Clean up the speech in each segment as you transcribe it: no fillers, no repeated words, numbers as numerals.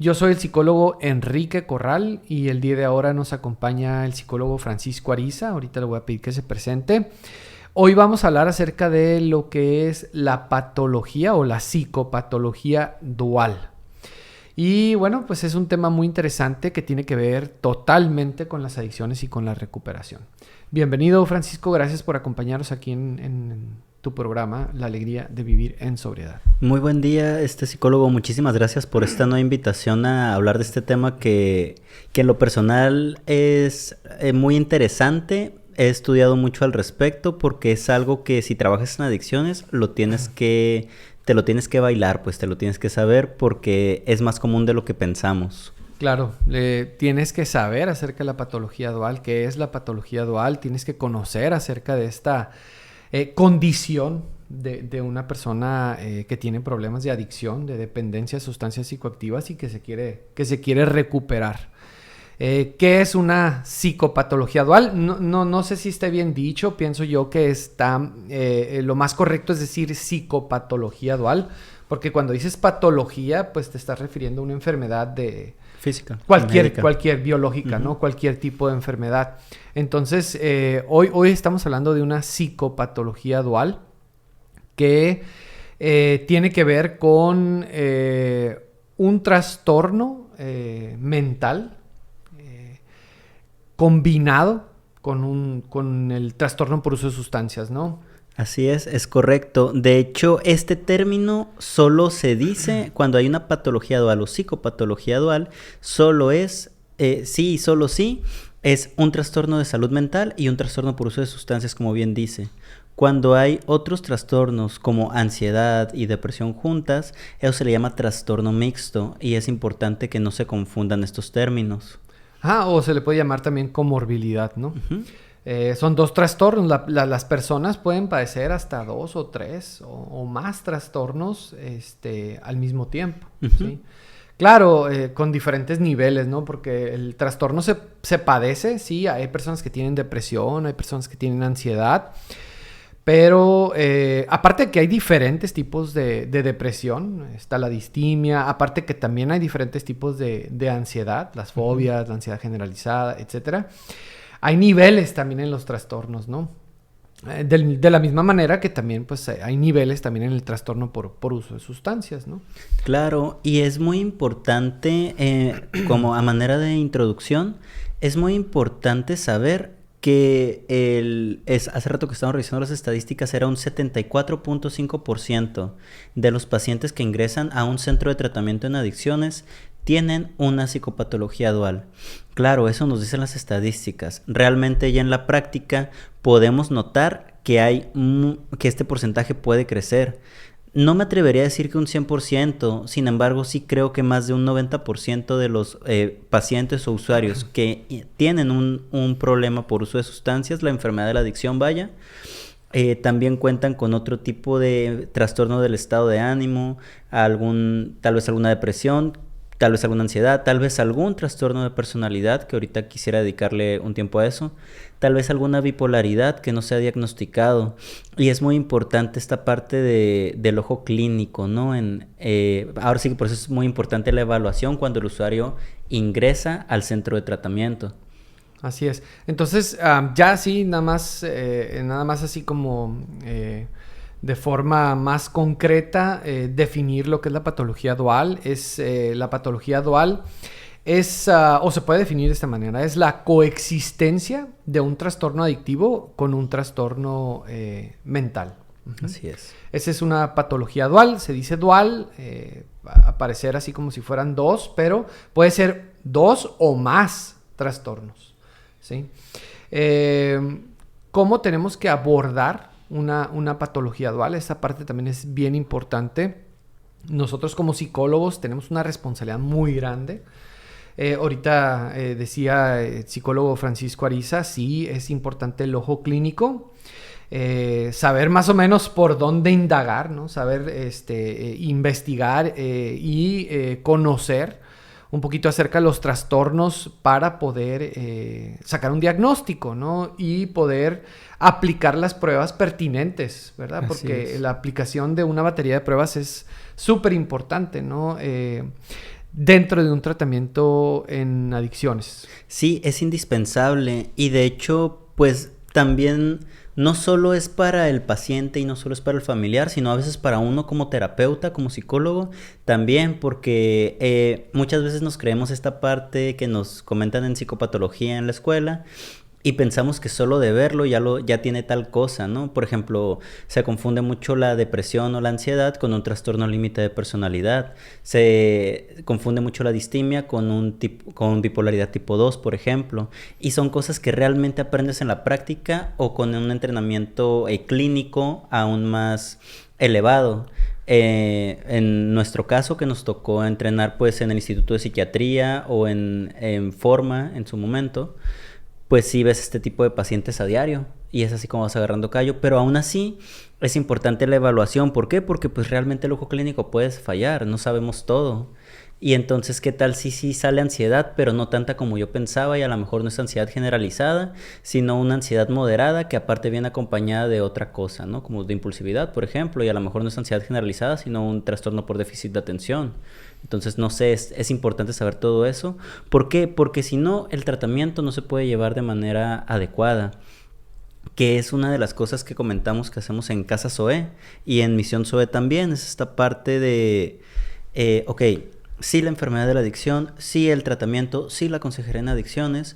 Yo soy el psicólogo Enrique Corral y el día de ahora nos acompaña el psicólogo Francisco Ariza. Ahorita le voy a pedir que se presente. Hoy vamos a hablar acerca de lo que es la patología o la psicopatología dual. Y bueno, pues es un tema muy interesante que tiene que ver totalmente con las adicciones y con la recuperación. Bienvenido, Francisco, gracias por acompañarnos aquí en tu programa, La Alegría de Vivir en Sobriedad. Muy buen día, psicólogo. Muchísimas gracias por esta nueva invitación a hablar de este tema que en lo personal es muy interesante. He estudiado mucho al respecto porque es algo que si trabajas en adicciones te lo tienes que bailar, pues te lo tienes que saber porque es más común de lo que pensamos. Claro, tienes que saber acerca de la patología dual, qué es la patología dual, tienes que conocer acerca de esta condición de una persona que tiene problemas de adicción, de dependencia a sustancias psicoactivas y que se quiere recuperar. ¿Qué es una psicopatología dual? No sé si esté bien dicho, pienso yo que lo más correcto es decir psicopatología dual, porque cuando dices patología, pues te estás refiriendo a una enfermedad de Física. cualquier biológica, Uh-huh. ¿no? Cualquier tipo de enfermedad. Entonces, hoy estamos hablando de una psicopatología dual que tiene que ver con un trastorno mental combinado con el trastorno por uso de sustancias, ¿no? Así es correcto. De hecho, este término solo se dice cuando hay una patología dual o psicopatología dual, solo es, solo sí, es un trastorno de salud mental y un trastorno por uso de sustancias, como bien dice. Cuando hay otros trastornos como ansiedad y depresión juntas, eso se le llama trastorno mixto y es importante que no se confundan estos términos. O se le puede llamar también comorbilidad, ¿no? Uh-huh. Son dos trastornos. Las personas pueden padecer hasta 2 o 3 o más trastornos al mismo tiempo. Uh-huh. ¿Sí? Claro, con diferentes niveles, ¿no? Porque el trastorno se padece, sí. Hay personas que tienen depresión, hay personas que tienen ansiedad. Pero aparte de que hay diferentes tipos de depresión, está la distimia, aparte que también hay diferentes tipos de ansiedad, las fobias, la ansiedad generalizada, etcétera. Hay niveles también en los trastornos, ¿no? De la misma manera que también pues hay niveles también en el trastorno por uso de sustancias, ¿no? Claro, y es muy importante, como a manera de introducción, es muy importante saber que hace rato que estábamos revisando las estadísticas, era un 74.5% de los pacientes que ingresan a un centro de tratamiento en adicciones tienen una psicopatología dual. Claro, eso nos dicen las estadísticas. Realmente ya en la práctica podemos notar que este porcentaje puede crecer. No me atrevería a decir que un 100%, sin embargo sí creo que más de un 90% de los pacientes o usuarios que tienen un problema por uso de sustancias, la enfermedad de la adicción vaya, también cuentan con otro tipo de trastorno del estado de ánimo, tal vez alguna depresión, tal vez alguna ansiedad, tal vez algún trastorno de personalidad, que ahorita quisiera dedicarle un tiempo a eso, tal vez alguna bipolaridad que no se ha diagnosticado. Y es muy importante esta parte del ojo clínico, ¿no? Ahora sí que por eso es muy importante la evaluación cuando el usuario ingresa al centro de tratamiento. Así es. Entonces, ya así, nada más así como de forma más concreta, definir lo que es la patología dual. La patología dual o se puede definir de esta manera, es la coexistencia de un trastorno adictivo con un trastorno mental. Uh-huh. Así es. Esa es una patología dual, se dice dual, a parecer así como si fueran dos, pero puede ser 2 o más trastornos. ¿Sí? ¿Cómo tenemos que abordar una patología dual? Esa parte también es bien importante. Nosotros como psicólogos tenemos una responsabilidad muy grande. Ahorita decía el psicólogo Francisco Ariza, sí, es importante el ojo clínico. Saber más o menos por dónde indagar, ¿no? Saber investigar y conocer un poquito acerca de los trastornos para poder sacar un diagnóstico, ¿no? Y poder aplicar las pruebas pertinentes, ¿verdad? Porque la aplicación de una batería de pruebas es súper importante, ¿no? dentro de un tratamiento en adicciones. Sí, es indispensable y de hecho, pues también no solo es para el paciente y no solo es para el familiar, sino a veces para uno como terapeuta, como psicólogo, también porque muchas veces nos creemos esta parte que nos comentan en psicopatología en la escuela. Y pensamos que solo de verlo ya tiene tal cosa, ¿no? Por ejemplo, se confunde mucho la depresión o la ansiedad con un trastorno límite de personalidad. Se confunde mucho la distimia con bipolaridad tipo 2, por ejemplo. Y son cosas que realmente aprendes en la práctica o con un entrenamiento clínico aún más elevado. En nuestro caso, que nos tocó entrenar pues en el Instituto de Psiquiatría o en Forma en su momento, pues sí ves este tipo de pacientes a diario y es así como vas agarrando callo, pero aún así es importante la evaluación. ¿Por qué? Porque pues realmente el ojo clínico puede fallar, no sabemos todo. Y entonces, ¿qué tal si sí sale ansiedad, pero no tanta como yo pensaba y a lo mejor no es ansiedad generalizada, sino una ansiedad moderada que aparte viene acompañada de otra cosa, ¿no? Como de impulsividad, por ejemplo, y a lo mejor no es ansiedad generalizada, sino un trastorno por déficit de atención. Entonces, no sé, es importante saber todo eso. ¿Por qué? Porque si no, el tratamiento no se puede llevar de manera adecuada, que es una de las cosas que comentamos que hacemos en Casa SOE y en Misión SOE también, es esta parte de, ok, sí la enfermedad de la adicción, sí el tratamiento, sí la consejería en adicciones,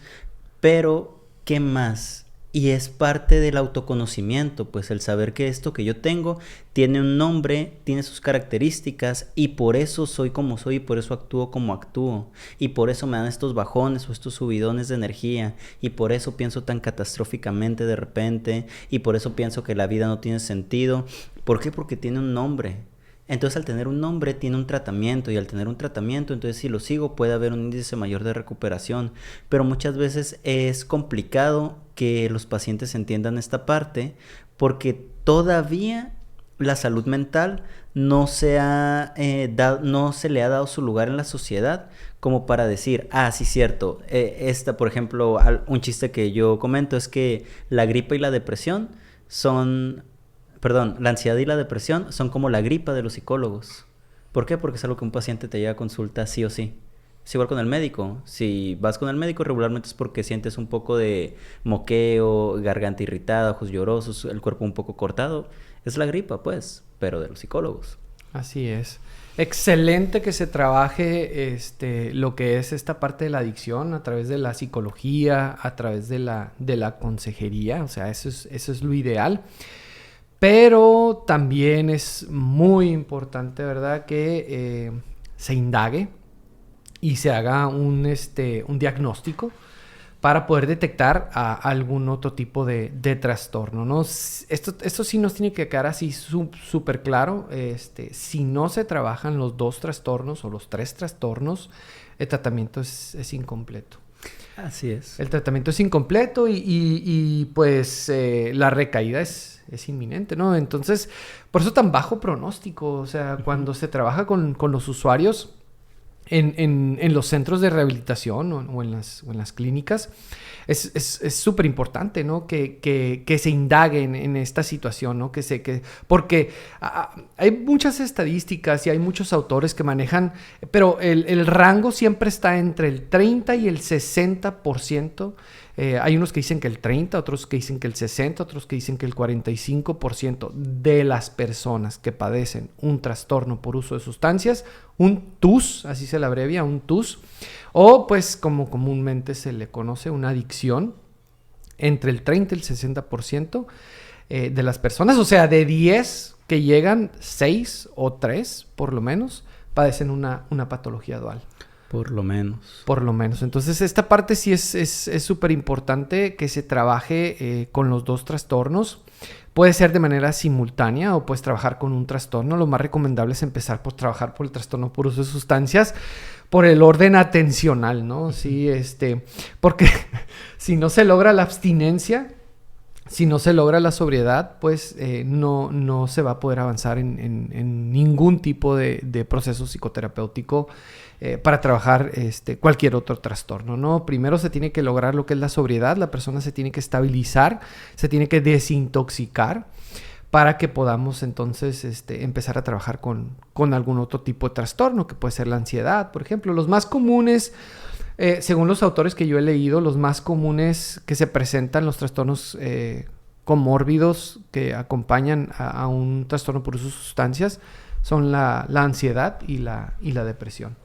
pero ¿qué más? Y es parte del autoconocimiento, pues el saber que esto que yo tengo tiene un nombre, tiene sus características y por eso soy como soy y por eso actúo como actúo y por eso me dan estos bajones o estos subidones de energía y por eso pienso tan catastróficamente de repente y por eso pienso que la vida no tiene sentido. ¿Por qué? Porque tiene un nombre. Entonces al tener un nombre tiene un tratamiento y al tener un tratamiento entonces si lo sigo puede haber un índice mayor de recuperación, pero muchas veces es complicado que los pacientes entiendan esta parte porque todavía la salud mental no se le ha dado su lugar en la sociedad como para decir, sí, cierto, por ejemplo, un chiste que yo comento es que la gripa y la depresión la ansiedad y la depresión son como la gripa de los psicólogos. ¿Por qué? Porque es algo que un paciente te llega a consulta sí o sí. Es igual con el médico. Si vas con el médico regularmente es porque sientes un poco de moqueo, garganta irritada, ojos llorosos, el cuerpo un poco cortado. Es la gripa, pues, pero de los psicólogos. Así es. Excelente que se trabaje lo que es esta parte de la adicción a través de la psicología, a través de la consejería. O sea, eso es lo ideal. Pero también es muy importante, ¿verdad?, que se indague y se haga un diagnóstico para poder detectar algún otro tipo de trastorno, ¿no? Esto sí nos tiene que quedar así súper claro. Si no se trabajan los 2 trastornos o los 3 trastornos, el tratamiento es incompleto. Así es. El tratamiento es incompleto y pues la recaída es inminente, ¿no? Entonces, por eso tan bajo pronóstico. O sea, cuando se trabaja con los usuarios en los centros de rehabilitación o en las clínicas, es súper importante, ¿no? Que se indague en esta situación, ¿no? Porque hay muchas estadísticas y hay muchos autores que manejan, pero el rango siempre está entre el 30 y el 60%. Hay unos que dicen que el 30, otros que dicen que el 60, otros que dicen que el 45% de las personas que padecen un trastorno por uso de sustancias, un TUS, así se le abrevia, un TUS, o pues como comúnmente se le conoce, una adicción, entre el 30 y el 60% de las personas, o sea, de 10 que llegan, 6 o 3 por lo menos, padecen una patología dual. Por lo menos. Por lo menos. Entonces, esta parte sí es súper importante que se trabaje con los 2 trastornos. Puede ser de manera simultánea o puedes trabajar con un trastorno. Lo más recomendable es empezar por trabajar por el trastorno por uso de sustancias, por el orden atencional, ¿no? Sí, porque si no se logra la abstinencia, si no se logra la sobriedad, pues no se va a poder avanzar en ningún tipo de proceso psicoterapéutico para trabajar cualquier otro trastorno, ¿no? Primero se tiene que lograr lo que es la sobriedad, la persona se tiene que estabilizar, se tiene que desintoxicar para que podamos entonces empezar a trabajar con algún otro tipo de trastorno, que puede ser la ansiedad, por ejemplo. Los más comunes, según los autores que yo he leído, los más comunes que se presentan, los trastornos comórbidos que acompañan a un trastorno por uso de sustancias, son la ansiedad y la depresión.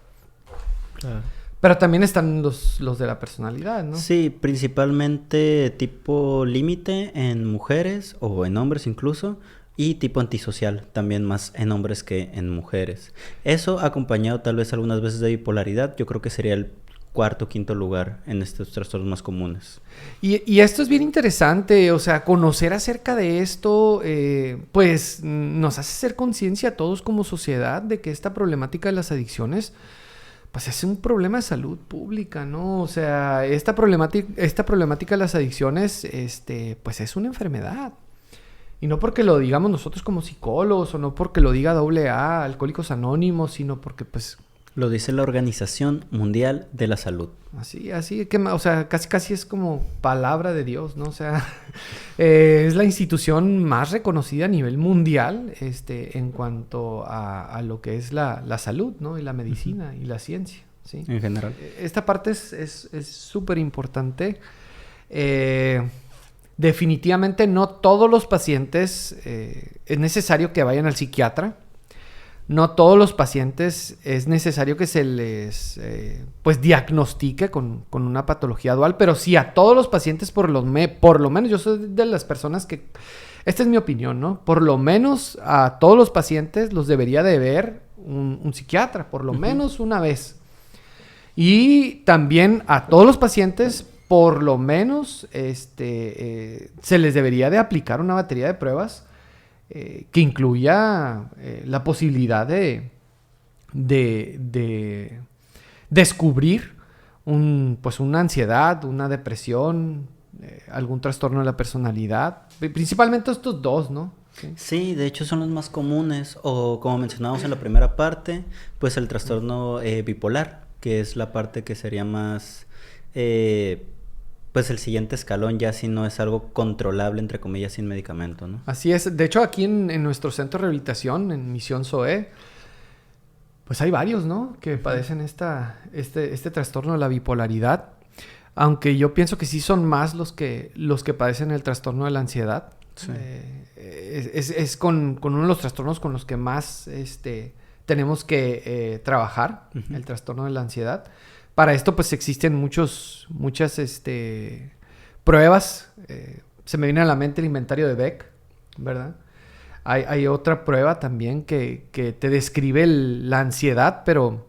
Claro. Pero también están los de la personalidad, ¿no? Sí, principalmente tipo límite en mujeres o en hombres incluso, y tipo antisocial, también más en hombres que en mujeres. Eso acompañado tal vez algunas veces de bipolaridad, yo creo que sería el cuarto o quinto lugar en estos trastornos más comunes. Y esto es bien interesante, o sea, conocer acerca de esto, pues nos hace ser conciencia a todos como sociedad de que esta problemática de las adicciones, pues es un problema de salud pública, ¿no? O sea, esta problemática de las adicciones, pues es una enfermedad. Y no porque lo digamos nosotros como psicólogos, o no porque lo diga AA, Alcohólicos Anónimos, sino porque, pues... Lo dice la Organización Mundial de la Salud. Así, que, o sea, casi es como palabra de Dios, ¿no? O sea, es la institución más reconocida a nivel mundial, en cuanto a lo que es la salud, ¿no? Y la medicina y la ciencia, ¿sí? En general. Esta parte es súper importante. Definitivamente no todos los pacientes es necesario que vayan al psiquiatra. No todos los pacientes es necesario que se les pues diagnostique con una patología dual, pero sí a todos los pacientes por lo menos, yo soy de las personas que, esta es mi opinión, ¿no? Por lo menos a todos los pacientes los debería de ver un psiquiatra, por lo menos una vez. Y también a todos los pacientes, por lo menos, se les debería de aplicar una batería de pruebas que incluya la posibilidad de descubrir una ansiedad, una depresión, algún trastorno de la personalidad. Principalmente estos dos, ¿no? Sí, de hecho son los más comunes, o como mencionamos en la primera parte, pues el trastorno bipolar, que es la parte que sería más... pues el siguiente escalón ya si no es algo controlable, entre comillas, sin medicamento, ¿no? Así es. De hecho, aquí en nuestro centro de rehabilitación, en Misión SOE, pues hay varios, ¿no? Que padecen este trastorno de la bipolaridad. Aunque yo pienso que sí son más los que padecen el trastorno de la ansiedad. Sí. Es con uno de los trastornos con los que más tenemos que trabajar, el trastorno de la ansiedad. Para esto, pues, existen muchas pruebas. Se me viene a la mente el inventario de Beck, ¿verdad? Hay otra prueba también que te describe la ansiedad, pero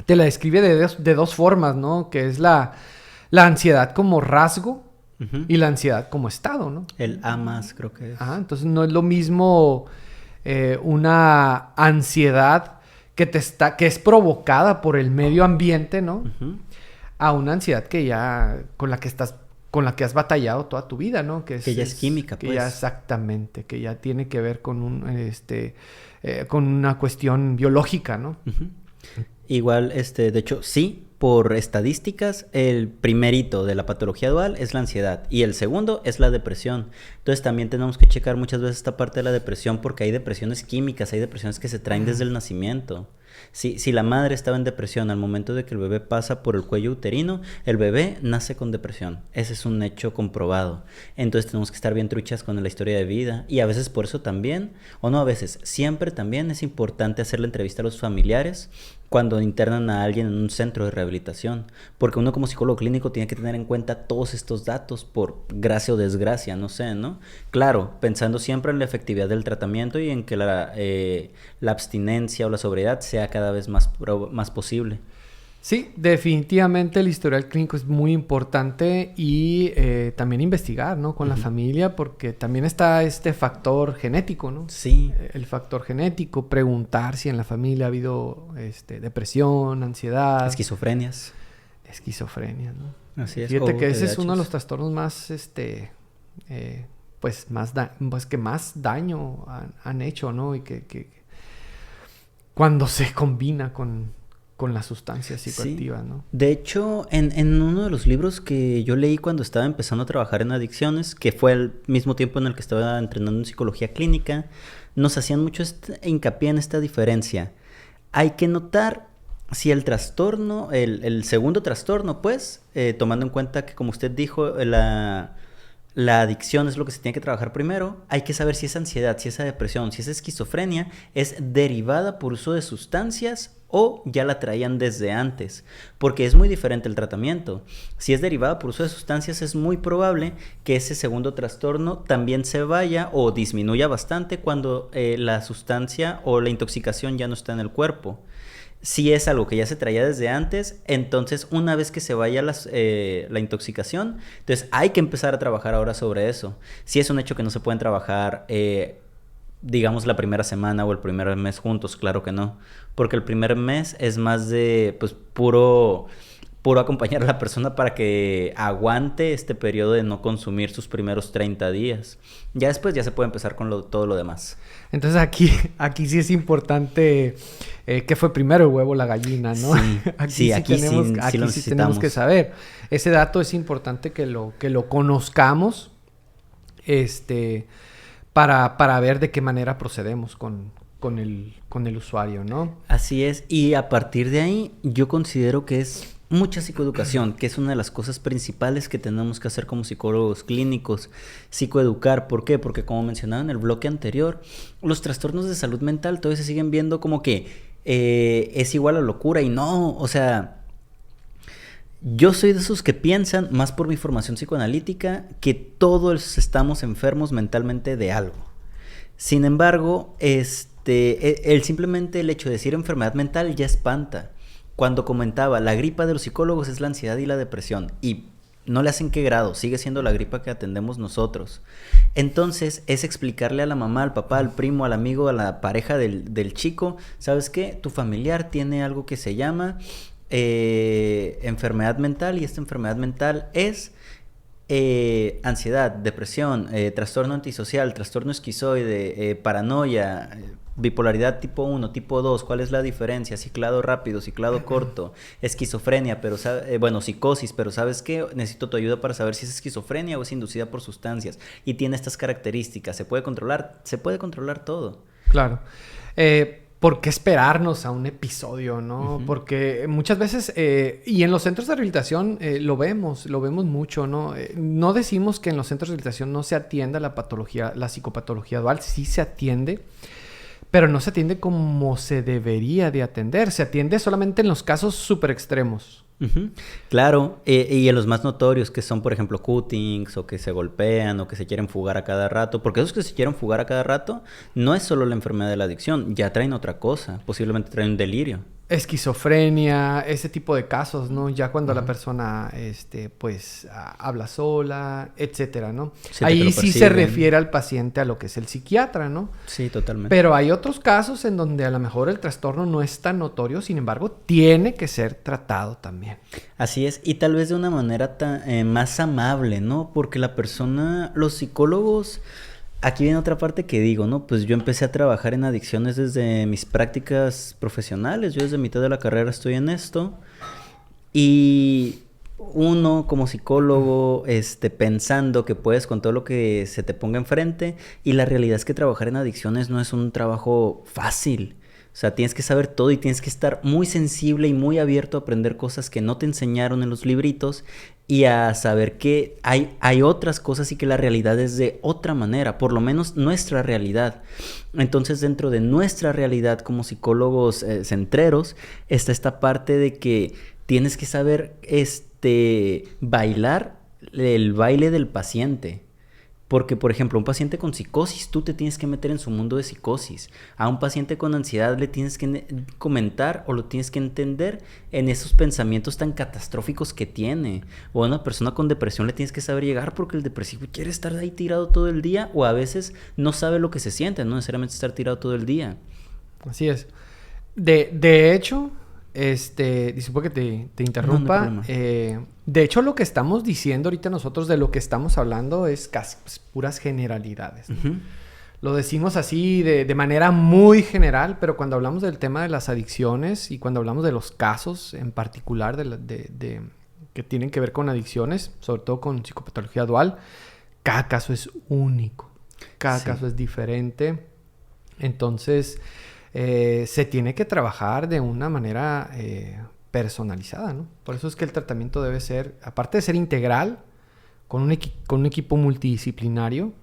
te la describe de dos formas, ¿no? Que es la ansiedad como rasgo y la ansiedad como estado, ¿no? El A+, creo que es. Entonces, no es lo mismo una ansiedad que es provocada por el medio ambiente, ¿no? A una ansiedad con la que has batallado toda tu vida, ¿no? Que ya es química, que pues. ya exactamente, que ya tiene que ver con con una cuestión biológica, ¿no? Igual, de hecho, sí, por estadísticas, el primerito de la patología dual es la ansiedad y el segundo es la depresión. Entonces también tenemos que checar muchas veces esta parte de la depresión porque hay depresiones químicas, hay depresiones que se traen desde el nacimiento. Si la madre estaba en depresión al momento de que el bebé pasa por el cuello uterino, el bebé nace con depresión. Ese es un hecho comprobado. Entonces tenemos que estar bien truchas con la historia de vida y a veces por eso también, o no a veces, siempre también es importante hacer la entrevista a los familiares cuando internan a alguien en un centro de rehabilitación, porque uno como psicólogo clínico tiene que tener en cuenta todos estos datos por gracia o desgracia, no sé, ¿no? Claro, pensando siempre en la efectividad del tratamiento y en que la abstinencia o la sobriedad sea cada vez más posible. Sí, definitivamente el historial clínico es muy importante y también investigar, ¿no? Con la familia, porque también está este factor genético, ¿no? Sí. El factor genético, preguntar si en la familia ha habido depresión, ansiedad. Esquizofrenia, ¿no? Así es. Fíjate que ese es uno de los trastornos más, que más daño han hecho, ¿no? Y que cuando se combina con con las sustancias psicoactivas, Sí. ¿no? De hecho, en uno de los libros que yo leí cuando estaba empezando a trabajar en adicciones, que fue al mismo tiempo en el que estaba entrenando en psicología clínica, nos hacían mucho hincapié en esta diferencia. Hay que notar si el trastorno, el segundo trastorno, pues, tomando en cuenta que, como usted dijo, la adicción es lo que se tiene que trabajar primero, hay que saber si esa ansiedad, si esa depresión, si esa esquizofrenia es derivada por uso de sustancias o ya la traían desde antes, porque es muy diferente el tratamiento. Si es derivada por uso de sustancias, es muy probable que ese segundo trastorno también se vaya o disminuya bastante cuando la sustancia o la intoxicación ya no está en el cuerpo. Si es algo que ya se traía desde antes, entonces una vez que se vaya la intoxicación, entonces hay que empezar a trabajar ahora sobre eso. Si es un hecho que no se pueden trabajar, digamos, la primera semana o el primer mes juntos, claro que no. Porque el primer mes es más de, pues, puro acompañar a la persona para que aguante este periodo de no consumir sus primeros 30 días. Ya después ya se puede empezar con todo lo demás. Entonces aquí sí es importante qué fue primero el huevo o la gallina, ¿no? Sí, aquí sí lo necesitamos. Tenemos que saber. Ese dato es importante que lo conozcamos, para ver de qué manera procedemos con el usuario, ¿no? Así es, y a partir de ahí yo considero que es mucha psicoeducación, que es una de las cosas principales que tenemos que hacer como psicólogos clínicos, psicoeducar. ¿Por qué? Porque, como mencionaba en el bloque anterior, los trastornos de salud mental todavía se siguen viendo como que es igual a locura, y no, o sea, yo soy de esos que piensan, más por mi formación psicoanalítica, que todos estamos enfermos mentalmente de algo. Sin embargo, simplemente el hecho de decir enfermedad mental ya espanta. Cuando comentaba, la gripa de los psicólogos es la ansiedad y la depresión, y no le hacen qué grado, sigue siendo la gripa que atendemos nosotros. Entonces, es explicarle a la mamá, al papá, al primo, al amigo, a la pareja del chico, ¿sabes qué? Tu familiar tiene algo que se llama enfermedad mental, y esta enfermedad mental es ansiedad, depresión, trastorno antisocial, trastorno esquizoide, paranoia, bipolaridad tipo 1, tipo 2, ¿cuál es la diferencia? Ciclado rápido, ciclado corto, esquizofrenia, pero psicosis, pero ¿sabes qué? Necesito tu ayuda para saber si es esquizofrenia o es inducida por sustancias, y tiene estas características. ¿Se puede controlar? Se puede controlar todo. Claro. ¿Por qué esperarnos a un episodio, no? Uh-huh. Porque muchas veces, y en los centros de rehabilitación lo vemos mucho, ¿no? No decimos que en los centros de rehabilitación no se atienda la psicopatología dual, sí se atiende, pero no se atiende como se debería de atender. Se atiende solamente en los casos súper extremos. Uh-huh. Claro, y en los más notorios, que son, por ejemplo, cuttings, o que se golpean, o que se quieren fugar a cada rato. Porque esos que se quieren fugar a cada rato no es solo la enfermedad de la adicción, ya traen otra cosa, posiblemente traen un delirio. Esquizofrenia, ese tipo de casos, ¿no? Ya cuando la persona, pues, habla sola, etcétera, ¿no? Ahí sí se refiere al paciente a lo que es el psiquiatra, ¿no? Sí, totalmente. Pero hay otros casos en donde a lo mejor el trastorno no es tan notorio, sin embargo, tiene que ser tratado también. Así es, y tal vez de una manera más amable, ¿no? Porque la persona, los psicólogos... Aquí viene otra parte que digo, ¿no? Pues yo empecé a trabajar en adicciones desde mis prácticas profesionales. Yo desde mitad de la carrera estoy en esto. Y uno como psicólogo, pensando que puedes con todo lo que se te ponga enfrente. Y la realidad es que trabajar en adicciones no es un trabajo fácil. O sea, tienes que saber todo y tienes que estar muy sensible y muy abierto a aprender cosas que no te enseñaron en los libritos, y a saber que hay otras cosas y que la realidad es de otra manera, por lo menos nuestra realidad. Entonces, dentro de nuestra realidad como psicólogos centreros, está esta parte de que tienes que saber bailar el baile del paciente. Porque, por ejemplo, un paciente con psicosis, tú te tienes que meter en su mundo de psicosis. A un paciente con ansiedad le tienes que comentar o lo tienes que entender en esos pensamientos tan catastróficos que tiene. O a una persona con depresión le tienes que saber llegar, porque el depresivo quiere estar ahí tirado todo el día, o a veces no sabe lo que se siente, no necesariamente estar tirado todo el día. Así es. De hecho... disculpa que te interrumpa. No De hecho, lo que estamos diciendo ahorita nosotros, de lo que estamos hablando, es casi puras generalidades, ¿no? Uh-huh. Lo decimos así de manera muy general, pero cuando hablamos del tema de las adicciones y cuando hablamos de los casos en particular que tienen que ver con adicciones, sobre todo con psicopatología dual, cada caso es único, cada caso es diferente. Entonces, se tiene que trabajar de una manera personalizada, ¿no? Por eso es que el tratamiento debe ser, aparte de ser integral, con un equipo multidisciplinario,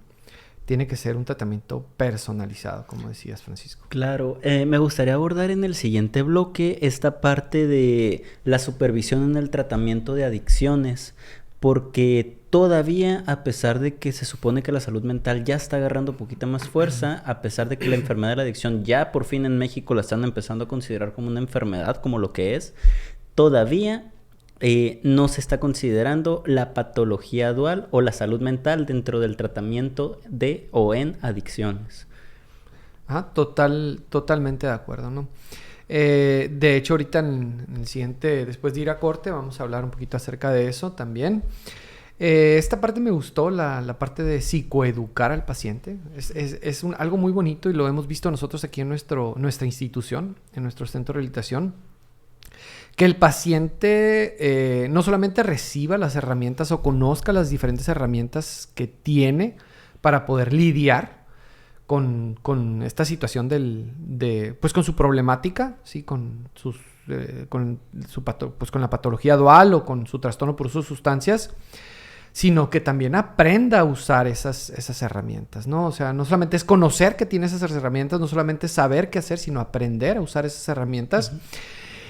tiene que ser un tratamiento personalizado, como decías, Francisco. Claro, me gustaría abordar en el siguiente bloque esta parte de la supervisión en el tratamiento de adicciones, porque todavía, a pesar de que se supone que la salud mental ya está agarrando poquita más fuerza, a pesar de que la enfermedad de la adicción ya por fin en México la están empezando a considerar como una enfermedad, como lo que es, todavía no se está considerando la patología dual o la salud mental dentro del tratamiento de o en adicciones. Totalmente de acuerdo, ¿no? De hecho, ahorita en el siguiente, después de ir a corte, vamos a hablar un poquito acerca de eso también. Esta parte me gustó, la parte de psicoeducar al paciente. Es algo muy bonito y lo hemos visto nosotros aquí en nuestra institución, en nuestro centro de rehabilitación. Que el paciente no solamente reciba las herramientas o conozca las diferentes herramientas que tiene para poder lidiar con esta situación pues con su problemática, ¿sí? Con la patología dual o con su trastorno por uso de sustancias, sino que también aprenda a usar esas herramientas, ¿no? O sea, no solamente es conocer que tiene esas herramientas, no solamente saber qué hacer, sino aprender a usar esas herramientas. Uh-huh.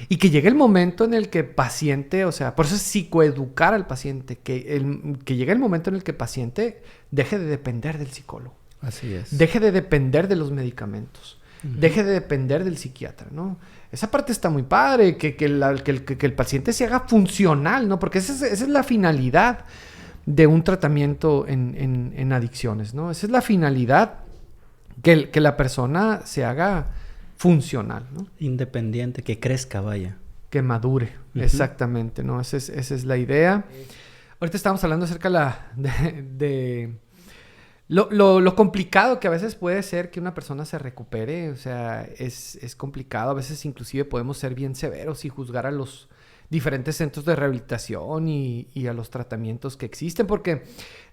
Y que llegue el momento en el que el paciente, o sea, por eso es psicoeducar al paciente, que llegue el momento en el que el paciente deje de depender del psicólogo. Así es. Deje de depender de los medicamentos. Uh-huh. Deje de depender del psiquiatra, ¿no? Esa parte está muy padre, que el paciente se haga funcional, ¿no? Porque esa es la finalidad de un tratamiento en adicciones, ¿no? Esa es la finalidad, que la persona se haga funcional, ¿no? Independiente, que crezca, vaya. Que madure, uh-huh. Exactamente, ¿no? Esa es la idea. Ahorita estamos hablando acerca de lo complicado que a veces puede ser que una persona se recupere. O sea, es complicado. A veces inclusive podemos ser bien severos y juzgar a los diferentes centros de rehabilitación y a los tratamientos que existen, porque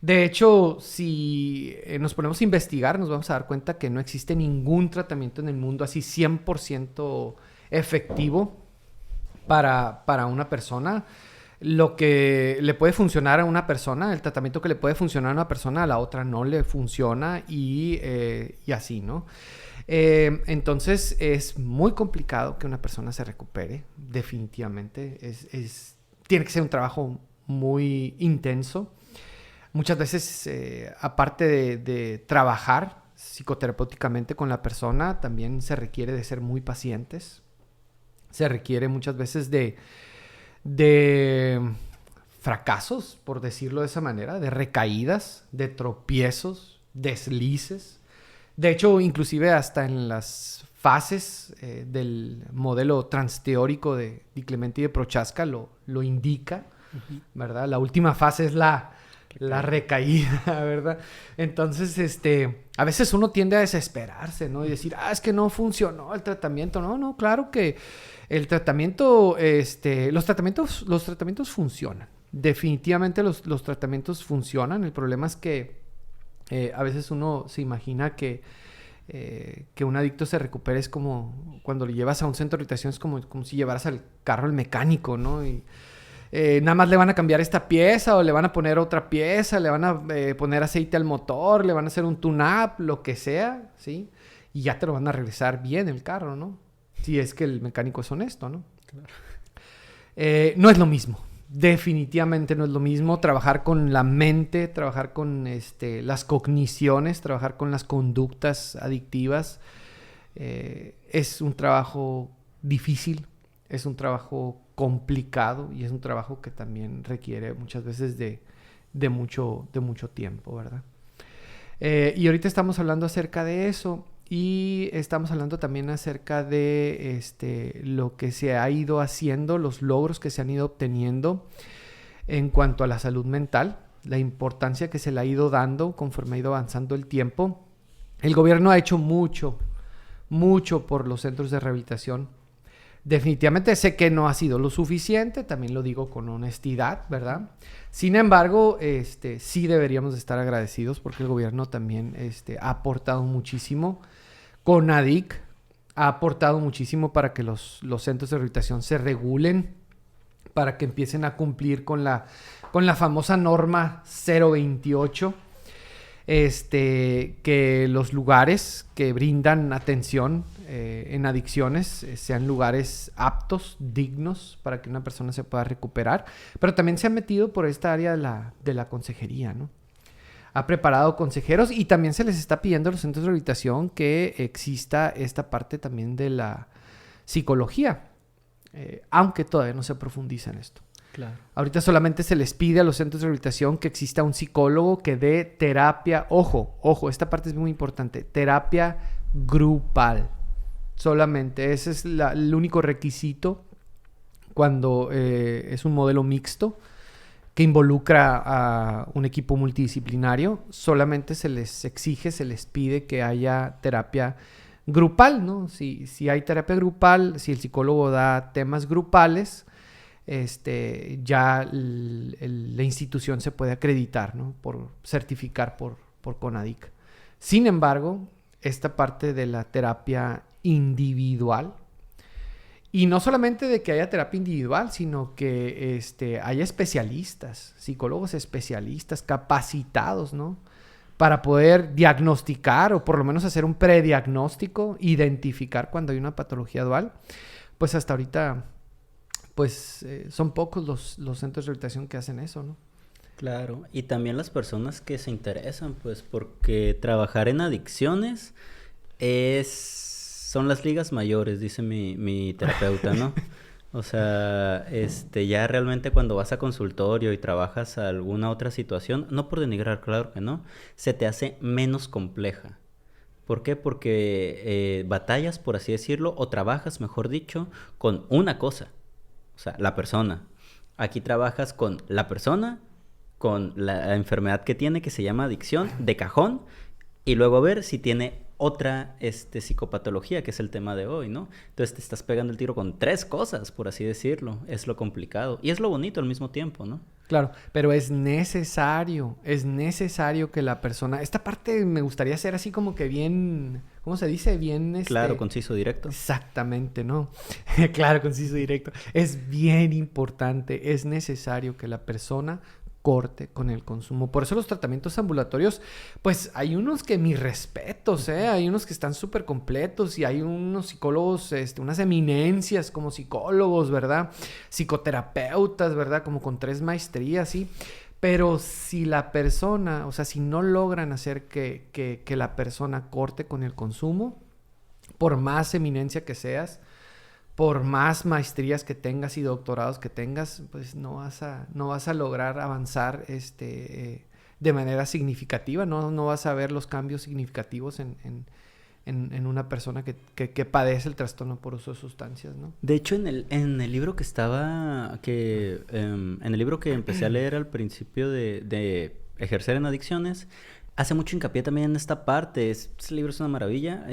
de hecho si nos ponemos a investigar nos vamos a dar cuenta que no existe ningún tratamiento en el mundo así 100% efectivo para una persona. Lo que le puede funcionar a una persona, el tratamiento que le puede funcionar a una persona, a la otra no le funciona y así, ¿no? Entonces es muy complicado que una persona se recupere, definitivamente. Tiene que ser un trabajo muy intenso. Muchas veces, aparte de trabajar psicoterapéuticamente con la persona, también se requiere de ser muy pacientes. Se requiere muchas veces de fracasos, por decirlo de esa manera, de recaídas, de tropiezos, deslices. De hecho, inclusive hasta en las fases del modelo transteórico de Di Clementi y de Prochaska lo indica, uh-huh. ¿Verdad? La última fase es la recaída, ¿verdad? Entonces, a veces uno tiende a desesperarse, ¿no? Y decir, es que no funcionó el tratamiento. No, claro que el tratamiento, los tratamientos funcionan. Definitivamente los tratamientos funcionan. El problema es que a veces uno se imagina que un adicto se recupere es como cuando le llevas a un centro de rehabilitación, es como si llevaras al carro al mecánico, ¿no? Y nada más le van a cambiar esta pieza o le van a poner otra pieza, le van a poner aceite al motor, le van a hacer un tune-up, lo que sea, ¿sí? Y ya te lo van a regresar bien el carro, ¿no? Si es que el mecánico es honesto, ¿no? Claro. No es lo mismo. Definitivamente no es lo mismo trabajar con la mente, trabajar con las cogniciones, trabajar con las conductas adictivas. Es un trabajo difícil, es un trabajo complicado y es un trabajo que también requiere muchas veces de mucho tiempo, ¿verdad? Y ahorita estamos hablando acerca de eso y estamos hablando también acerca de lo que se ha ido haciendo, los logros que se han ido obteniendo en cuanto a la salud mental, la importancia que se le ha ido dando conforme ha ido avanzando el tiempo. El gobierno ha hecho mucho por los centros de rehabilitación. Definitivamente sé que no ha sido lo suficiente, también lo digo con honestidad, ¿verdad? Sin embargo, sí deberíamos de estar agradecidos porque el gobierno también ha aportado muchísimo. CONADIC ha aportado muchísimo para que los centros de rehabilitación se regulen, para que empiecen a cumplir con la famosa norma 028. Que los lugares que brindan atención en adicciones sean lugares aptos, dignos, para que una persona se pueda recuperar. Pero también se ha metido por esta área de la consejería, ¿no? Ha preparado consejeros y también se les está pidiendo a los centros de rehabilitación que exista esta parte también de la psicología, aunque todavía no se profundiza en esto. Claro. Ahorita solamente se les pide a los centros de rehabilitación que exista un psicólogo que dé terapia. Ojo, esta parte es muy importante. Terapia grupal. Solamente. Ese es el único requisito cuando es un modelo mixto que involucra a un equipo multidisciplinario. Solamente se les exige, se les pide que haya terapia grupal, ¿no? Si hay terapia grupal, si el psicólogo da temas grupales, ya la institución se puede acreditar, ¿no? Por certificar por CONADIC. Sin embargo, esta parte de la terapia individual, y no solamente de que haya terapia individual, sino que haya especialistas, psicólogos especialistas capacitados, ¿no? Para poder diagnosticar o por lo menos hacer un prediagnóstico, identificar cuando hay una patología dual. Pues hasta ahorita pues son pocos los centros de rehabilitación que hacen eso, ¿no? Claro, y también las personas que se interesan, pues, porque trabajar en adicciones son las ligas mayores, dice mi terapeuta, ¿no? O sea, ya realmente cuando vas a consultorio y trabajas alguna otra situación, no por denigrar, claro que no, se te hace menos compleja. ¿Por qué? Porque batallas, por así decirlo, o trabajas, mejor dicho, con una cosa. O sea, la persona. Aquí trabajas con la persona, con la enfermedad que tiene, que se llama adicción, de cajón, y luego ver si tiene otra psicopatología, que es el tema de hoy, ¿no? Entonces te estás pegando el tiro con 3 cosas, por así decirlo. Es lo complicado. Y es lo bonito al mismo tiempo, ¿no? Claro, pero es necesario que la persona... Esta parte me gustaría hacer así como que bien... ¿Cómo se dice? Bien... Claro, conciso, directo. Exactamente, ¿no? Claro, conciso, directo. Es bien importante, es necesario que la persona corte con el consumo. Por eso los tratamientos ambulatorios, pues hay unos que mis respetos, hay unos que están súper completos y hay unos psicólogos, unas eminencias como psicólogos, ¿verdad? Psicoterapeutas, ¿verdad? Como con 3 maestrías, ¿sí? Pero si la persona, o sea, si no logran hacer que la persona corte con el consumo, por más eminencia que seas, por más maestrías que tengas y doctorados que tengas, pues no vas a lograr avanzar de manera significativa, no vas a ver los cambios significativos en una persona que padece el trastorno por uso de sustancias, ¿no? De hecho, en el libro en el libro que empecé a leer al principio de ejercer en adicciones, hace mucho hincapié también en esta parte. Ese libro es una maravilla,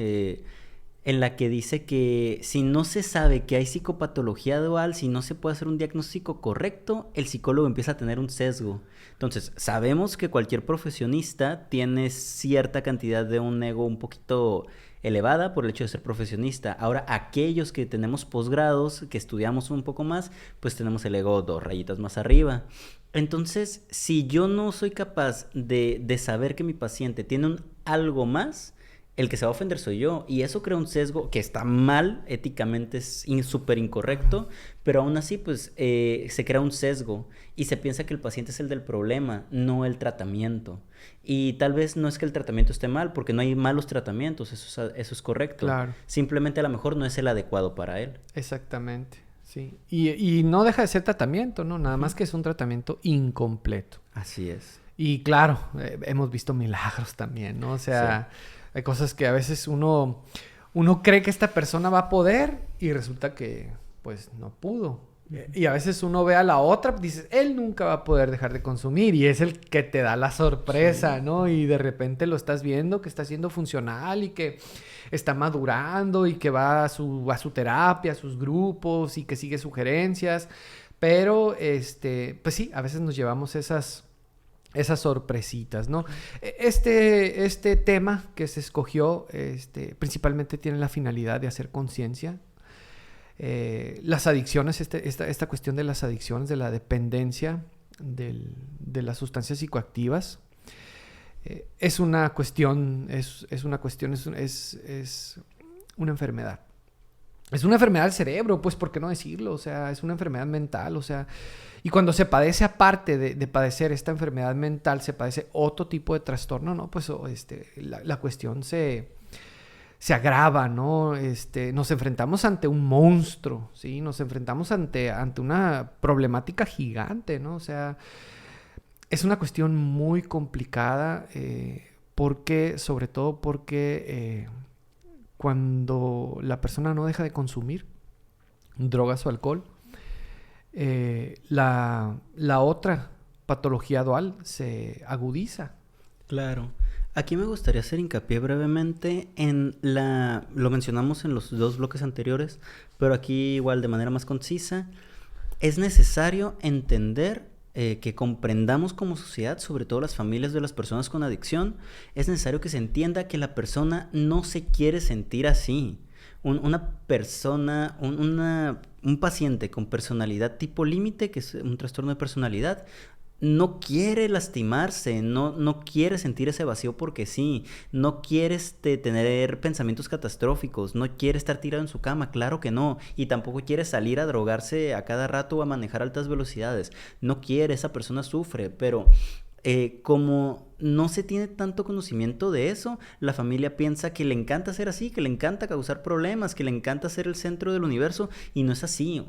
en la que dice que si no se sabe que hay psicopatología dual, si no se puede hacer un diagnóstico correcto, el psicólogo empieza a tener un sesgo. Entonces, sabemos que cualquier profesionista tiene cierta cantidad de un ego un poquito elevada por el hecho de ser profesionista. Ahora, aquellos que tenemos posgrados, que estudiamos un poco más, pues tenemos el ego 2 rayitas más arriba. Entonces, si yo no soy capaz de saber que mi paciente tiene algo más, el que se va a ofender soy yo, y eso crea un sesgo que está mal, éticamente es súper incorrecto, pero aún así pues se crea un sesgo y se piensa que el paciente es el del problema, no el tratamiento. Y tal vez no es que el tratamiento esté mal, porque no hay malos tratamientos, eso es correcto. Claro. Simplemente a lo mejor no es el adecuado para él. Exactamente, sí. Y no deja de ser tratamiento, ¿no? Nada más que es un tratamiento incompleto. Así es. Y claro, hemos visto milagros también, ¿no? O sea... Sí. Hay cosas que a veces uno cree que esta persona va a poder y resulta que pues no pudo. Y a veces uno ve a la otra, dices, él nunca va a poder dejar de consumir y es el que te da la sorpresa, sí, ¿no? Y de repente lo estás viendo que está siendo funcional y que está madurando y que va a su terapia, a sus grupos y que sigue sugerencias. Pero, pues sí, a veces nos llevamos esas sorpresitas, ¿no? Este tema que se escogió, principalmente tiene la finalidad de hacer conciencia. Las adicciones, esta cuestión de las adicciones, de la dependencia de las sustancias psicoactivas, es una cuestión, es una enfermedad. Es una enfermedad del cerebro, pues, ¿por qué no decirlo? O sea, es una enfermedad mental, o sea, y cuando se padece, aparte de padecer esta enfermedad mental, se padece otro tipo de trastorno, ¿no? Pues la cuestión se agrava, ¿no? Nos enfrentamos ante un monstruo, ¿sí? Nos enfrentamos ante una problemática gigante, ¿no? O sea, es una cuestión muy complicada, sobre todo porque cuando la persona no deja de consumir drogas o alcohol, la otra patología dual se agudiza. Claro. Aquí me gustaría hacer hincapié brevemente lo mencionamos en los 2 bloques anteriores, pero aquí igual de manera más concisa. Es necesario entender que comprendamos como sociedad, sobre todo las familias de las personas con adicción, es necesario que se entienda que la persona no se quiere sentir así. Una persona, un paciente con personalidad tipo límite, que es un trastorno de personalidad, no quiere lastimarse, no quiere sentir ese vacío porque sí, no quiere tener pensamientos catastróficos, no quiere estar tirado en su cama, claro que no, y tampoco quiere salir a drogarse a cada rato o a manejar altas velocidades, no quiere, esa persona sufre, pero como no se tiene tanto conocimiento de eso, la familia piensa que le encanta ser así, que le encanta causar problemas, que le encanta ser el centro del universo, y no es así.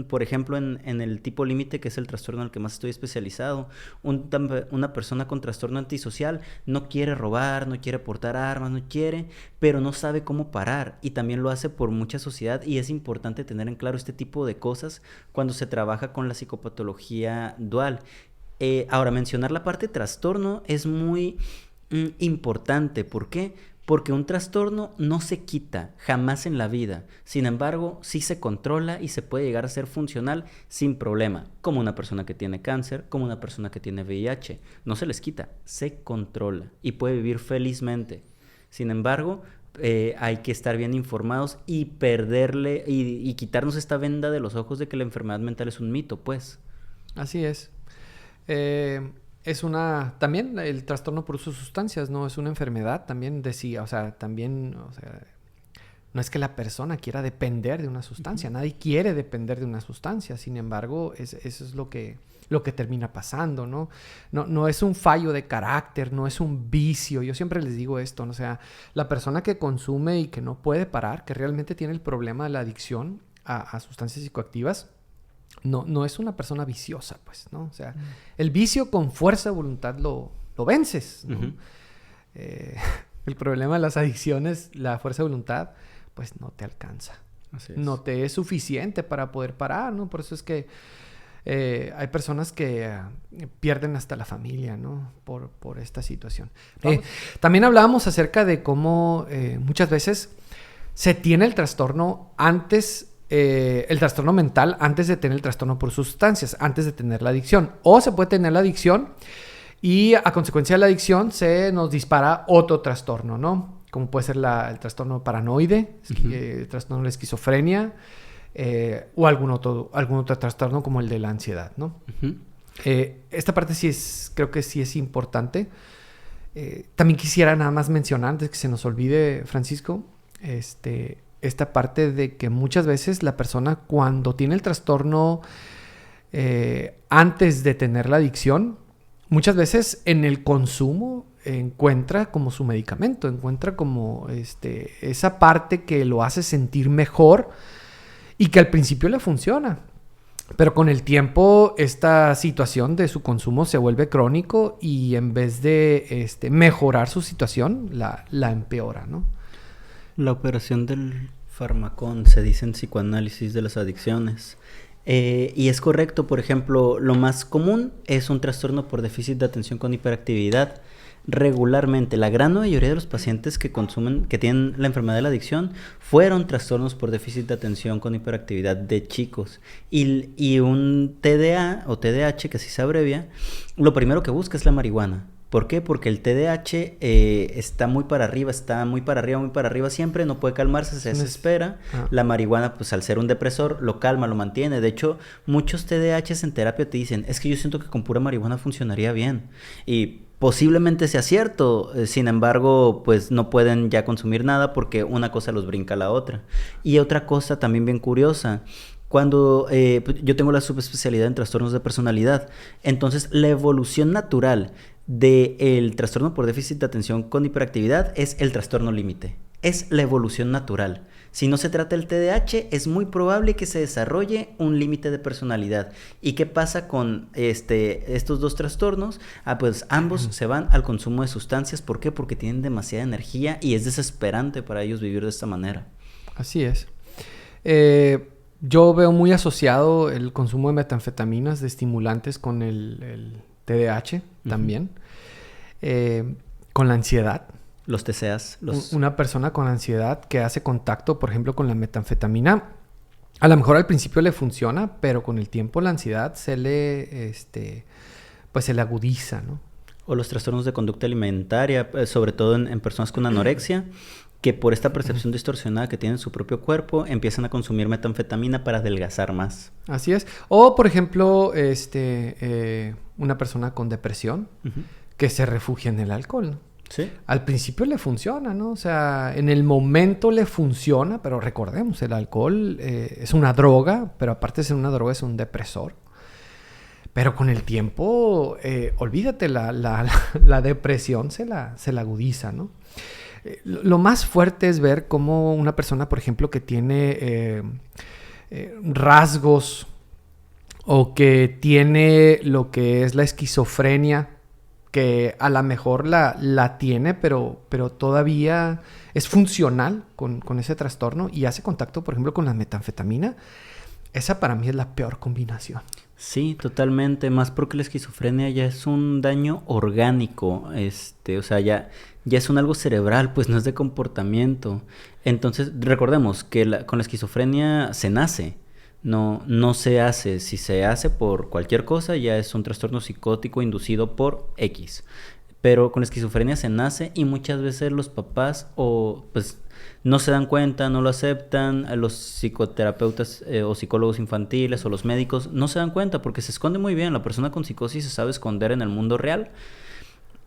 Por ejemplo, en el tipo límite, que es el trastorno en el que más estoy especializado, una persona con trastorno antisocial no quiere robar, no quiere portar armas, no quiere, pero no sabe cómo parar, y también lo hace por mucha sociedad, y es importante tener en claro este tipo de cosas cuando se trabaja con la psicopatología dual. Ahora, mencionar la parte trastorno es muy importante. ¿Por qué? Porque un trastorno no se quita jamás en la vida. Sin embargo, sí se controla y se puede llegar a ser funcional sin problema. Como una persona que tiene cáncer, como una persona que tiene VIH. No se les quita, se controla y puede vivir felizmente. Sin embargo, hay que estar bien informados y perderle y quitarnos esta venda de los ojos de que la enfermedad mental es un mito, pues. Así es. También el trastorno por uso de sustancias, ¿no? Es una enfermedad también no es que la persona quiera depender de una sustancia, nadie quiere depender de una sustancia, sin embargo, eso es lo que termina pasando, ¿no? No es un fallo de carácter, no es un vicio, yo siempre les digo esto, ¿no? O sea, la persona que consume y que no puede parar, que realmente tiene el problema de la adicción a sustancias psicoactivas, no es una persona viciosa, pues, ¿no? O sea, el vicio con fuerza de voluntad lo vences, ¿no? Uh-huh. El problema de las adicciones, la fuerza de voluntad, pues no te alcanza. Así es. No te es suficiente para poder parar, ¿no? Por eso es que hay personas que pierden hasta la familia, ¿no? Por esta situación. También hablábamos acerca de cómo muchas veces se tiene el trastorno el trastorno mental antes de tener el trastorno por sustancias, antes de tener la adicción. O se puede tener la adicción y a consecuencia de la adicción se nos dispara otro trastorno, ¿no? Como puede ser el trastorno paranoide, el trastorno de la esquizofrenia o algún otro trastorno como el de la ansiedad, ¿no? Uh-huh. Esta parte creo que sí es importante. También quisiera nada más mencionar, antes que se nos olvide, Francisco, esta parte de que muchas veces la persona cuando tiene el trastorno antes de tener la adicción, muchas veces en el consumo encuentra como su medicamento, encuentra como esa parte que lo hace sentir mejor y que al principio le funciona. Pero con el tiempo esta situación de su consumo se vuelve crónico y en vez de mejorar su situación, la empeora, ¿no? La operación del farmacón se dice en psicoanálisis de las adicciones. Y es correcto, por ejemplo, lo más común es un trastorno por déficit de atención con hiperactividad. Regularmente, la gran mayoría de los pacientes que consumen, que tienen la enfermedad de la adicción, fueron trastornos por déficit de atención con hiperactividad de chicos. Y un TDA o TDAH, que así se abrevia, lo primero que busca es la marihuana. ¿Por qué? Porque el TDAH está muy para arriba, muy para arriba siempre, no puede calmarse, se desespera. La marihuana, pues al ser un depresor, lo calma, lo mantiene. De hecho, muchos TDAHs en terapia te dicen, es que yo siento que con pura marihuana funcionaría bien. Y posiblemente sea cierto, sin embargo, pues no pueden ya consumir nada porque una cosa los brinca a la otra. Y otra cosa también bien curiosa, cuando yo tengo la subespecialidad en trastornos de personalidad, entonces la evolución natural del trastorno por déficit de atención con hiperactividad es el trastorno límite. Es la evolución natural. Si no se trata del TDAH, es muy probable que se desarrolle un límite de personalidad. ¿Y qué pasa con estos dos trastornos? Pues ambos se van al consumo de sustancias. ¿Por qué? Porque tienen demasiada energía y es desesperante para ellos vivir de esta manera. Así es. Yo veo muy asociado el consumo de metanfetaminas, de estimulantes, con el TDAH también. Con la ansiedad. Los TCAs. Una persona con ansiedad que hace contacto, por ejemplo, con la metanfetamina, a lo mejor al principio le funciona, pero con el tiempo la ansiedad se le agudiza, ¿no? O los trastornos de conducta alimentaria, sobre todo en personas con anorexia, que por esta percepción distorsionada que tienen su propio cuerpo, empiezan a consumir metanfetamina para adelgazar más. Así es. O, por ejemplo, una persona con depresión que se refugia en el alcohol, ¿no? ¿Sí? Al principio le funciona, ¿no? O sea, en el momento le funciona, pero recordemos, el alcohol es una droga, pero aparte de ser una droga es un depresor. Pero con el tiempo, olvídate, la depresión se la agudiza, ¿no? Lo más fuerte es ver cómo una persona, por ejemplo, que tiene rasgos o que tiene lo que es la esquizofrenia, que a lo mejor la tiene, pero todavía es funcional con ese trastorno y hace contacto, por ejemplo, con la metanfetamina. Esa para mí es la peor combinación. Sí, totalmente. Más porque la esquizofrenia ya es un daño orgánico. O sea, ya es un algo cerebral, pues no es de comportamiento. Entonces, recordemos que con la esquizofrenia se nace. No se hace. Si se hace por cualquier cosa, ya es un trastorno psicótico inducido por X. Pero con la esquizofrenia se nace y muchas veces los papás no se dan cuenta, no lo aceptan. Los psicoterapeutas o psicólogos infantiles o los médicos no se dan cuenta porque se esconde muy bien. La persona con psicosis se sabe esconder en el mundo real.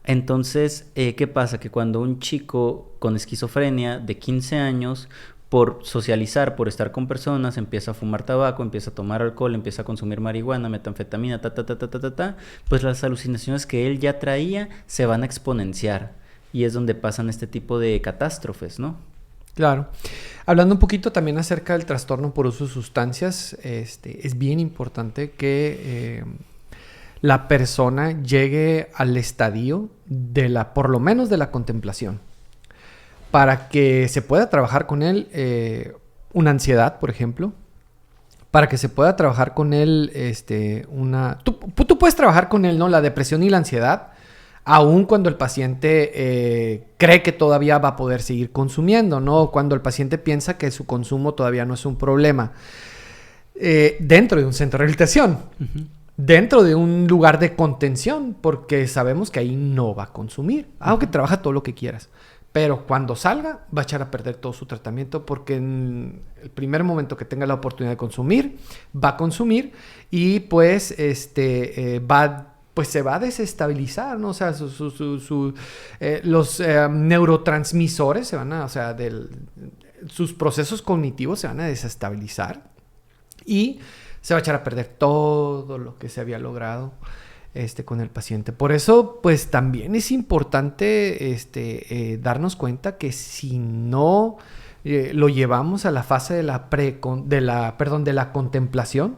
Entonces, ¿qué pasa? Que cuando un chico con esquizofrenia de 15 años... por socializar, por estar con personas, empieza a fumar tabaco, empieza a tomar alcohol, empieza a consumir marihuana, metanfetamina, pues las alucinaciones que él ya traía se van a exponenciar. Y es donde pasan este tipo de catástrofes, ¿no? Claro. Hablando un poquito también acerca del trastorno por uso de sustancias, es bien importante que la persona llegue al estadio por lo menos de la contemplación, para que se pueda trabajar con él una ansiedad, por ejemplo, para que se pueda trabajar con él Tú puedes trabajar con él, ¿no? La depresión y la ansiedad, aun cuando el paciente cree que todavía va a poder seguir consumiendo, ¿no? Cuando el paciente piensa que su consumo todavía no es un problema. Dentro de un centro de rehabilitación. Dentro de un lugar de contención, porque sabemos que ahí no va a consumir, aunque trabaja todo lo que quieras. Pero cuando salga, va a echar a perder todo su tratamiento porque en el primer momento que tenga la oportunidad de consumir, va a consumir y pues se va a desestabilizar, ¿no? O sea, los neurotransmisores sus procesos cognitivos se van a desestabilizar y se va a echar a perder todo lo que se había logrado con el paciente. Por eso, pues también es importante darnos cuenta que si no lo llevamos a la fase de la contemplación,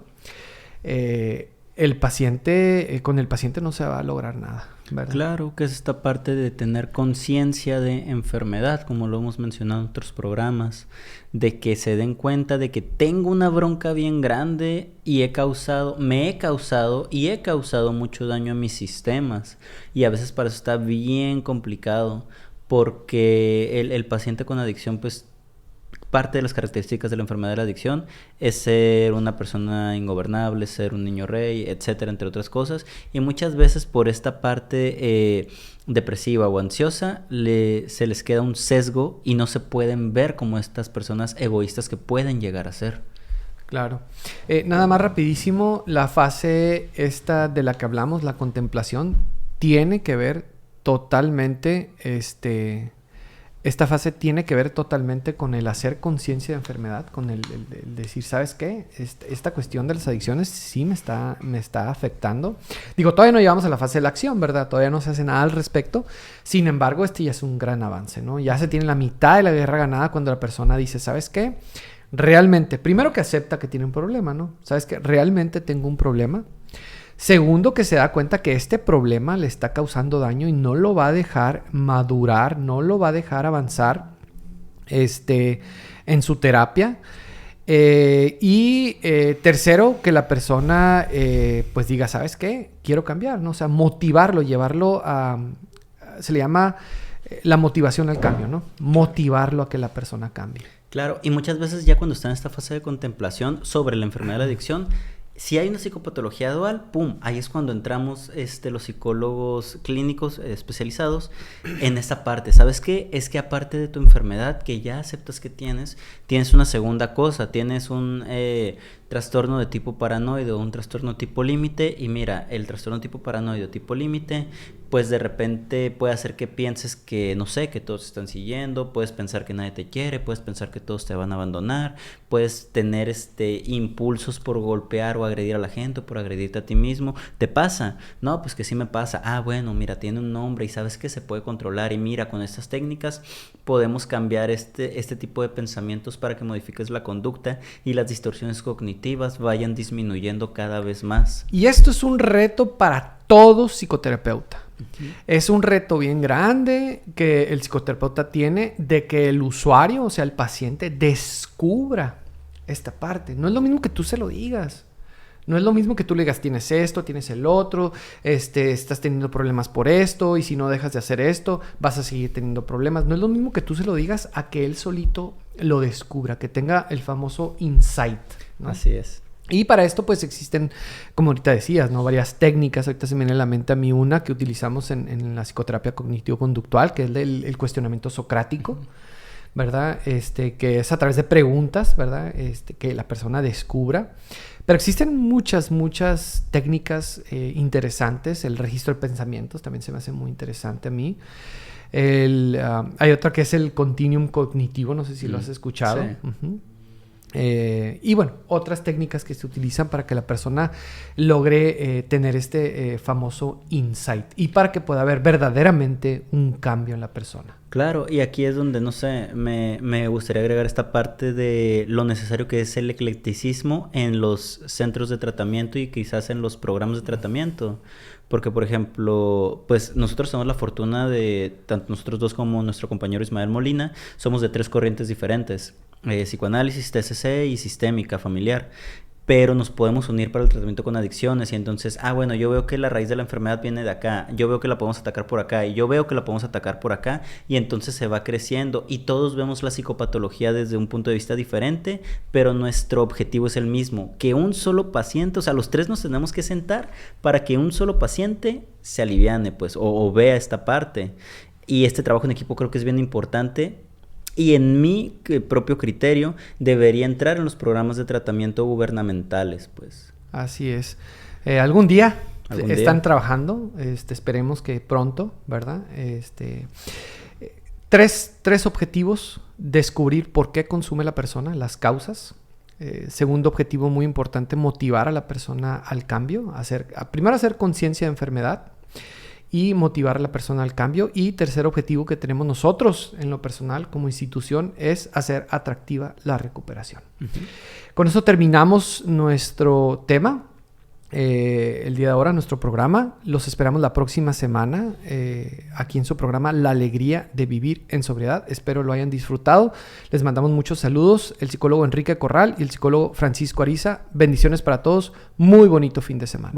con el paciente no se va a lograr nada, ¿verdad? Claro, que es esta parte de tener conciencia de enfermedad, como lo hemos mencionado en otros programas, de que se den cuenta de que tengo una bronca bien grande y me he causado mucho daño a mis sistemas, y a veces para eso está bien complicado, porque el paciente con adicción, pues parte de las características de la enfermedad de la adicción es ser una persona ingobernable, ser un niño rey, etcétera, entre otras cosas. Y muchas veces por esta parte depresiva o ansiosa se les queda un sesgo y no se pueden ver como estas personas egoístas que pueden llegar a ser. Claro. Nada más rapidísimo, la fase esta de la que hablamos, la contemplación, tiene que ver totalmente, esta fase tiene que ver totalmente con el hacer conciencia de enfermedad, con el decir, ¿sabes qué? Esta cuestión de las adicciones sí me está afectando. Digo, todavía no llegamos a la fase de la acción, ¿verdad? Todavía no se hace nada al respecto. Sin embargo, ya es un gran avance, ¿no? Ya se tiene la mitad de la guerra ganada cuando la persona dice, ¿sabes qué? Realmente, primero que acepta que tiene un problema, ¿no? ¿Sabes qué? Realmente tengo un problema. Segundo, que se da cuenta que este problema le está causando daño y no lo va a dejar madurar, no lo va a dejar avanzar en su terapia. Tercero, que la persona pues diga, ¿sabes qué? Quiero cambiar, ¿no? O sea, motivarlo, llevarlo a... Se le llama la motivación al cambio, ¿no? Motivarlo a que la persona cambie. Claro, y muchas veces ya cuando está en esta fase de contemplación sobre la enfermedad de la adicción, si hay una psicopatología dual, ¡pum! Ahí es cuando entramos los psicólogos clínicos especializados en esta parte. ¿Sabes qué? Es que aparte de tu enfermedad que ya aceptas que tienes una segunda cosa. Tienes un trastorno de tipo paranoide o un trastorno tipo límite. Y mira, el trastorno tipo paranoide o tipo límite, pues de repente puede hacer que pienses que, no sé, que todos te están siguiendo. Puedes pensar que nadie te quiere. Puedes pensar que todos te van a abandonar. Puedes tener impulsos por golpear o agredir a la gente o por agredirte a ti mismo. ¿Te pasa? No, pues que sí me pasa. Ah, bueno, mira, tiene un nombre y sabes que se puede controlar. Y mira, con estas técnicas podemos cambiar este tipo de pensamientos para que modifiques la conducta y las distorsiones cognitivas vayan disminuyendo cada vez más. Y esto es un reto para todo psicoterapeuta. Uh-huh. Es un reto bien grande que el psicoterapeuta tiene de que el usuario, o sea, el paciente, descubra esta parte. No es lo mismo que tú se lo digas. No es lo mismo que tú le digas, tienes esto, tienes el otro, estás teniendo problemas por esto, y si no dejas de hacer esto, vas a seguir teniendo problemas. No es lo mismo que tú se lo digas a que él solito lo descubra, que tenga el famoso insight, ¿no? Así es. Y para esto, pues, existen, como ahorita decías, ¿no? Varias técnicas. Ahorita se me viene a la mente a mí una que utilizamos en la psicoterapia cognitivo-conductual, que es el cuestionamiento socrático, ¿verdad? Que es a través de preguntas, ¿verdad? Que la persona descubra. Pero existen muchas técnicas interesantes. El registro de pensamientos también se me hace muy interesante a mí. Hay otra que es el continuum cognitivo, no sé si lo has escuchado. Sí. Uh-huh. Y bueno, otras técnicas que se utilizan para que la persona logre tener famoso insight y para que pueda haber verdaderamente un cambio en la persona. Claro, y aquí es donde, no sé, me gustaría agregar esta parte de lo necesario que es el eclecticismo en los centros de tratamiento y quizás en los programas de tratamiento. Porque, por ejemplo, pues nosotros tenemos la fortuna de, tanto nosotros dos como nuestro compañero Ismael Molina, somos de 3 corrientes diferentes. Psicoanálisis, TCC y sistémica familiar, pero nos podemos unir para el tratamiento con adicciones. Y entonces, bueno, yo veo que la raíz de la enfermedad viene de acá, yo veo que la podemos atacar por acá, y yo veo que la podemos atacar por acá, y entonces se va creciendo, y todos vemos la psicopatología desde un punto de vista diferente, pero nuestro objetivo es el mismo, que un solo paciente, o sea, los 3 nos tenemos que sentar para que un solo paciente se aliviane, pues, o vea esta parte. Y este trabajo en equipo creo que es bien importante. Y en mi propio criterio debería entrar en los programas de tratamiento gubernamentales, pues. Así es. ¿Algún día están trabajando? Esperemos que pronto, ¿verdad? Tres objetivos. Descubrir por qué consume la persona, las causas. Segundo objetivo muy importante, motivar a la persona al cambio. Primero hacer conciencia de enfermedad y motivar a la persona al cambio. Y tercer objetivo que tenemos nosotros en lo personal como institución es hacer atractiva la recuperación. Uh-huh. Con eso terminamos nuestro tema. el día de ahora nuestro programa. Los esperamos la próxima semana aquí en su programa La Alegría de Vivir en Sobriedad. Espero lo hayan disfrutado. Les mandamos muchos saludos. El psicólogo Enrique Corral y el psicólogo Francisco Ariza. Bendiciones para todos. Muy bonito fin de semana.